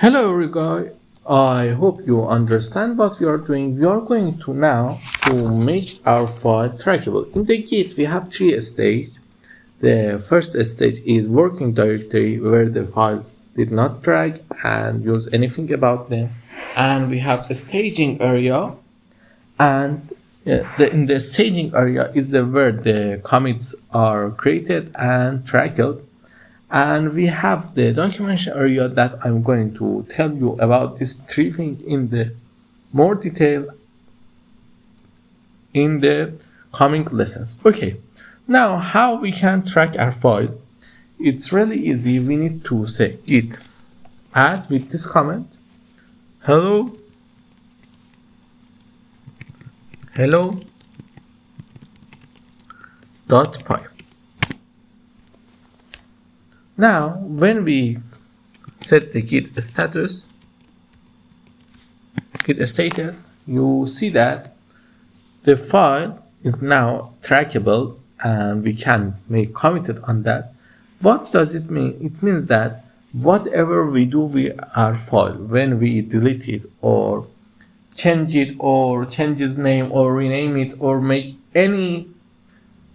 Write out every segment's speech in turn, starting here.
Hello everyone, I hope you understand what we are doing. We are going to now to make our file trackable. In the Git we have three stages. The first stage is working directory where the files did not drag and use anything about them. And we have a staging area, and in the staging area is the where the commits are created and tracked. And we have the documentation area that I'm going to tell you about this three things in the more detail in the coming lessons. Okay, now how we can track our file? It's really easy. We need to say git add with this comment hello dot py. Now when we set the git status, you see that the file is now trackable and we can make committed on that. What does it mean? It means that whatever we do with our file, when we delete it or change it or change its name or rename it or make any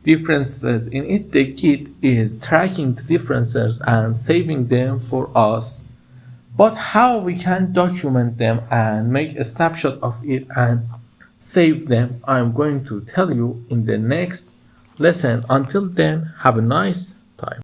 differences in it, the Git is tracking the differences and saving them for us. But how we can document them and make a snapshot of it and save them, I'm going to tell you in the next lesson. Until then, have a nice